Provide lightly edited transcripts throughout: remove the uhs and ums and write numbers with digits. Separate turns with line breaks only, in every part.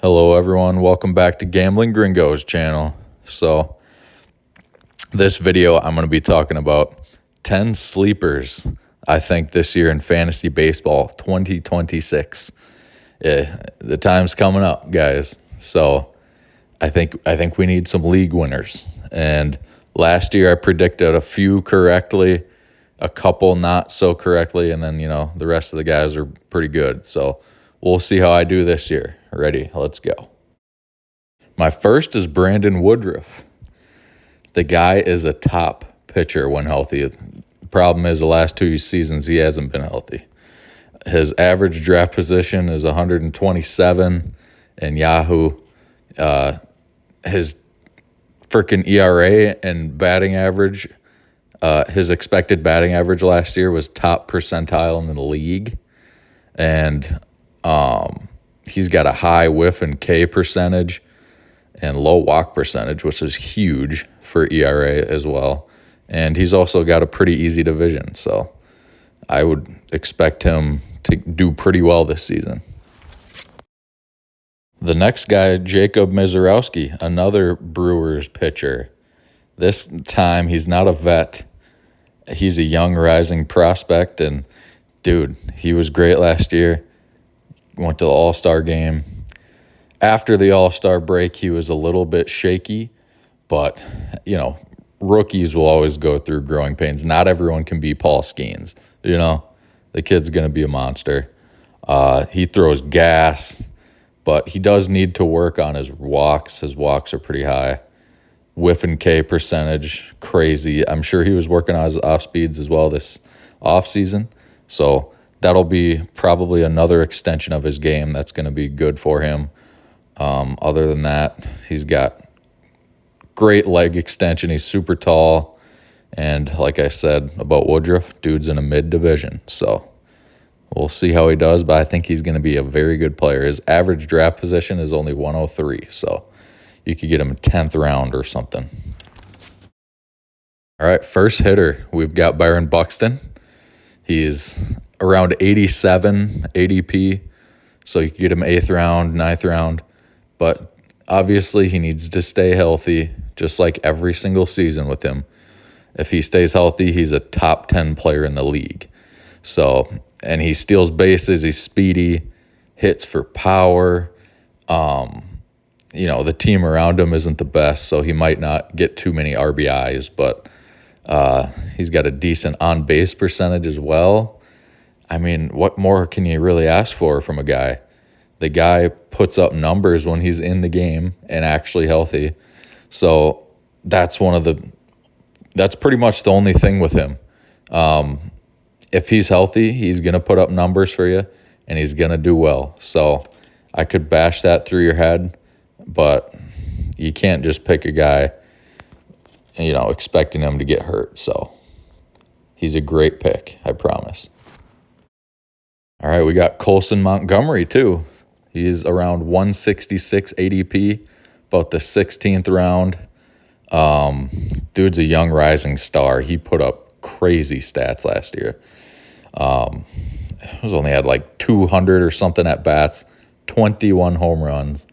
Hello, everyone. Welcome back to Gambling Gringos channel. So, this video, I'm going to be talking about 10 sleepers, I think, this year in fantasy baseball 2026. The time's coming up, guys. So, I think we need some league winners. And last year, I predicted a few correctly, a couple not so correctly, and then, the rest of the guys are pretty good. So, we'll see how I do this year. Ready? Let's go. My first is Brandon Woodruff. The guy is a top pitcher when healthy. The problem is the last 2 seasons he hasn't been healthy. His average draft position is 127 in Yahoo. His freaking ERA and batting average, his expected batting average last year was top percentile in the league. And he's got a high whiff and K percentage and low walk percentage, which is huge for ERA as well. And he's also got a pretty easy division. So I would expect him to do pretty well this season. The next guy, Jacob Misiorowski, another Brewers pitcher. This time he's not a vet. He's a young rising prospect. And dude, he was great last year. Went to the All-Star game. After the All-Star break, he was a little bit shaky, but, rookies will always go through growing pains. Not everyone can be Paul Skeens, The kid's going to be a monster. He throws gas, but he does need to work on his walks. His walks are pretty high. Whiff and K percentage, crazy. I'm sure he was working on his off speeds as well this offseason, so that'll be probably another extension of his game that's going to be good for him. Other than that, he's got great leg extension. He's super tall. And like I said about Woodruff, dude's in a mid-division. So we'll see how he does, but I think he's going to be a very good player. His average draft position is only 103, so you could get him 10th round or something. All right, first hitter, we've got Byron Buxton. He's around 87 ADP, so you can get him 8th round, 9th round. But obviously he needs to stay healthy, just like every single season with him. If he stays healthy, he's a top 10 player in the league. So, and he steals bases, he's speedy, hits for power. The team around him isn't the best, so he might not get too many RBIs, but he's got a decent on-base percentage as well. I mean, what more can you really ask for from a guy? The guy puts up numbers when he's in the game and actually healthy. So that's pretty much the only thing with him. If he's healthy, he's going to put up numbers for you and he's going to do well. So I could bash that through your head, but you can't just pick a guy, expecting him to get hurt. So he's a great pick, I promise. All right, we got Colson Montgomery too. He's around 166 ADP, about the 16th round. Dude's a young rising star. He put up crazy stats last year. He only had like 200 or something at bats, 21 home runs.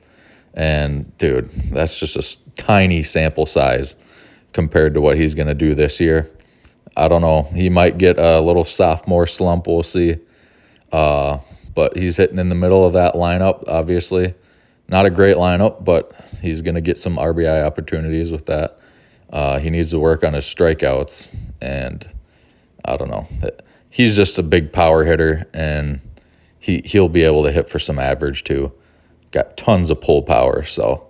And dude, that's just a tiny sample size compared to what he's going to do this year. I don't know. He might get a little sophomore slump. We'll see. But he's hitting in the middle of that lineup, obviously. Not a great lineup, but he's going to get some RBI opportunities with that. He needs to work on his strikeouts, and I don't know. He's just a big power hitter, and he'll be able to hit for some average too. Got tons of pull power, so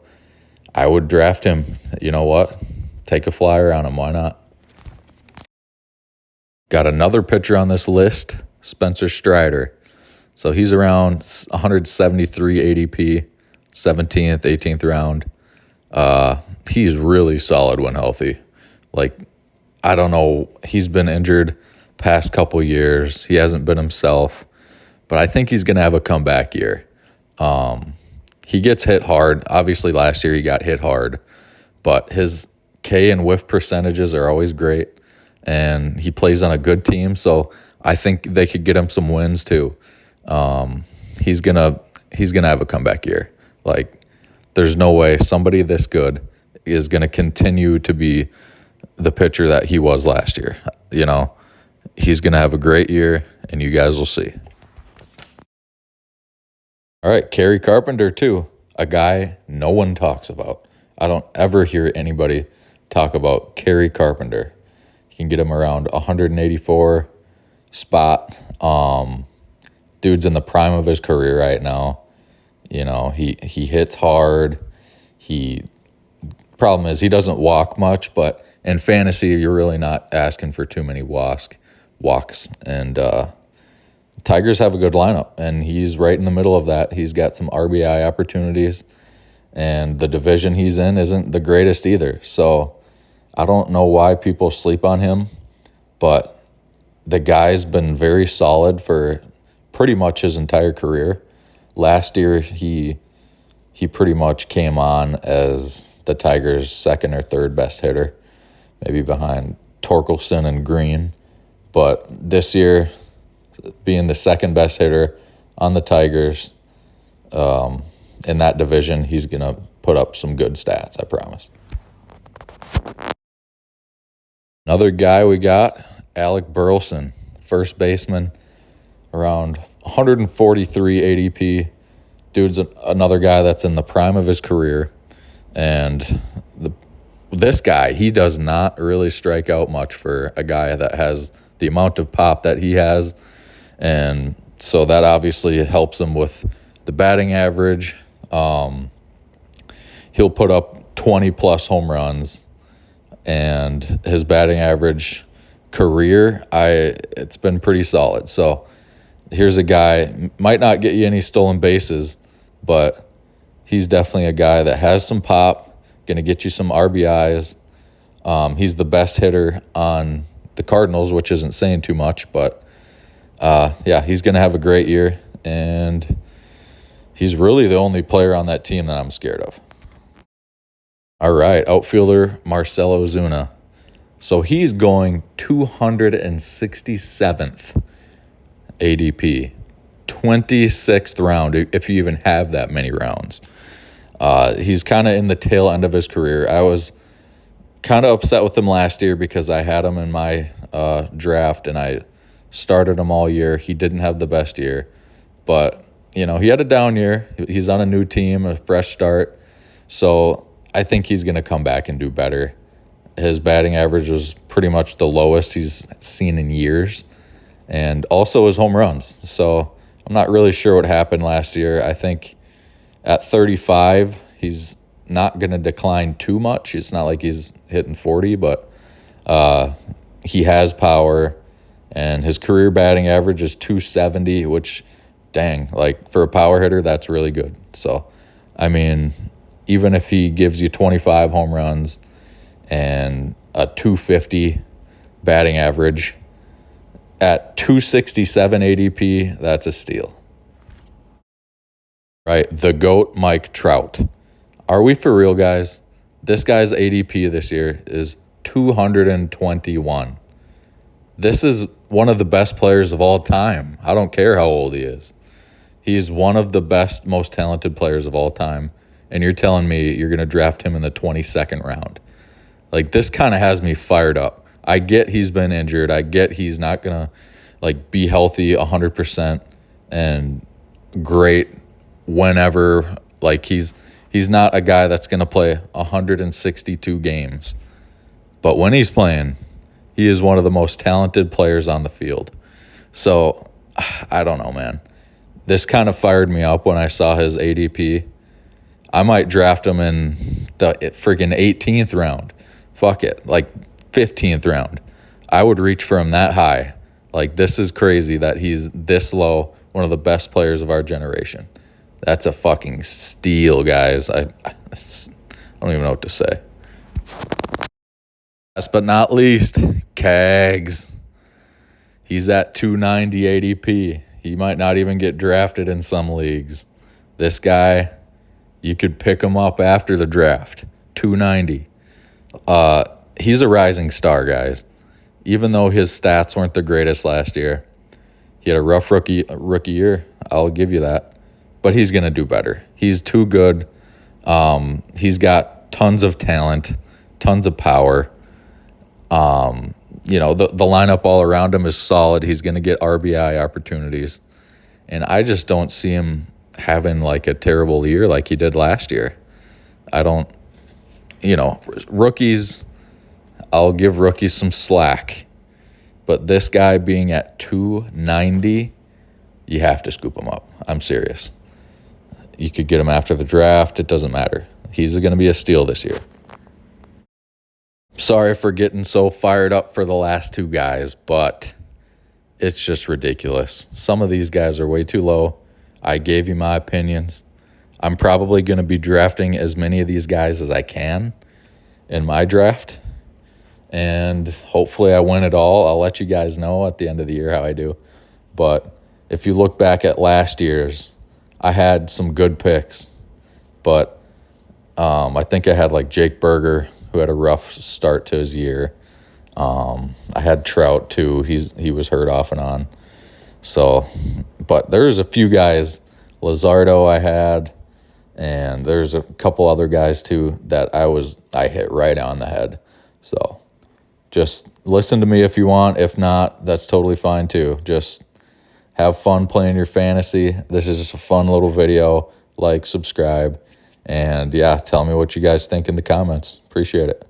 I would draft him. You know what? Take a flyer on him. Why not? Got another pitcher on this list, Spencer Strider. So he's around 173 ADP, 17th, 18th round. He's really solid when healthy. I don't know. He's been injured past couple years. He hasn't been himself. But I think he's going to have a comeback year. He gets hit hard. Obviously, last year he got hit hard. But his K and whiff percentages are always great. And he plays on a good team. So I think they could get him some wins too. He's gonna have a comeback year. Like, there's no way somebody this good is going to continue to be the pitcher that he was last year. He's going to have a great year, and you guys will see. All right, Kerry Carpenter, too, a guy no one talks about. I don't ever hear anybody talk about Kerry Carpenter. You can get him around 184 spot. Dude's in the prime of his career right now. He hits hard. Problem is he doesn't walk much, but in fantasy, you're really not asking for too many walks. And Tigers have a good lineup, and he's right in the middle of that. He's got some RBI opportunities, and the division he's in isn't the greatest either. So I don't know why people sleep on him, but the guy's been very solid for pretty much his entire career. Last year, he pretty much came on as the Tigers' second or third best hitter, maybe behind Torkelson and Green. But this year, being the second best hitter on the Tigers in that division, he's going to put up some good stats, I promise. Another guy we got, Alec Burleson, first baseman, around 143 ADP. Dude's another guy that's in the prime of his career. And this guy, he does not really strike out much for a guy that has the amount of pop that he has. And so that obviously helps him with the batting average. He'll put up 20-plus home runs. And his batting average career, it's been pretty solid. So here's a guy, might not get you any stolen bases, but he's definitely a guy that has some pop, going to get you some RBIs. He's the best hitter on the Cardinals, which isn't saying too much, but he's going to have a great year, and he's really the only player on that team that I'm scared of. All right, outfielder Marcell Ozuna. So he's going 267th ADP, 26th round, if you even have that many rounds. He's kind of in the tail end of his career. I was kind of upset with him last year because I had him in my draft, and I started him all year. He didn't have the best year, but, he had a down year. He's on a new team, a fresh start. So I think he's going to come back and do better. His batting average was pretty much the lowest he's seen in years, and also his home runs. So I'm not really sure what happened last year. I think at 35, he's not going to decline too much. It's not like he's hitting 40, but he has power, and his career batting average is 270, which, dang, like for a power hitter, that's really good. So, I mean, even if he gives you 25 home runs and a 250 batting average, at 267 ADP, that's a steal. Right, the GOAT, Mike Trout. Are we for real, guys? This guy's ADP this year is 221. This is one of the best players of all time. I don't care how old he is. He's one of the best, most talented players of all time. And you're telling me you're going to draft him in the 22nd round. Like, this kind of has me fired up. I get he's been injured. I get he's not going to, be healthy 100% and great whenever. He's not a guy that's going to play 162 games. But when he's playing, he is one of the most talented players on the field. So, I don't know, man. This kind of fired me up when I saw his ADP. I might draft him in the freaking 18th round. Fuck it. 15th round. I would reach for him that high. This is crazy that he's this low, one of the best players of our generation. That's a fucking steal, guys. I don't even know what to say. Last but not least, Kags. He's at 290 ADP. He might not even get drafted in some leagues. This guy, you could pick him up after the draft. 290. He's a rising star, guys. Even though his stats weren't the greatest last year, he had a rough rookie year. I'll give you that. but he's going to do better. He's too good. He's got tons of talent, tons of power. You know, the lineup all around him is solid. He's going to get RBI opportunities. And I just don't see him having like a terrible year like he did last year. I don't, you know, rookies, I'll give rookies some slack. But this guy being at 290, you have to scoop him up. I'm serious. You could get him after the draft. It doesn't matter. He's going to be a steal this year. Sorry for getting so fired up for the last two guys, but it's just ridiculous. Some of these guys are way too low. I gave you my opinions. I'm probably going to be drafting as many of these guys as I can in my draft. And hopefully I win it all. I'll let you guys know at the end of the year how I do. But if you look back at last year's, I had some good picks. But I think I had like Jake Berger, who had a rough start to his year. I had Trout too. He was hurt off and on. So, but there's a few guys, Luzardo I had, and there's a couple other guys too that I hit right on the head. So, just listen to me if you want. If not, that's totally fine too. Just have fun playing your fantasy. This is just a fun little video. Like, subscribe, and yeah, tell me what you guys think in the comments. Appreciate it.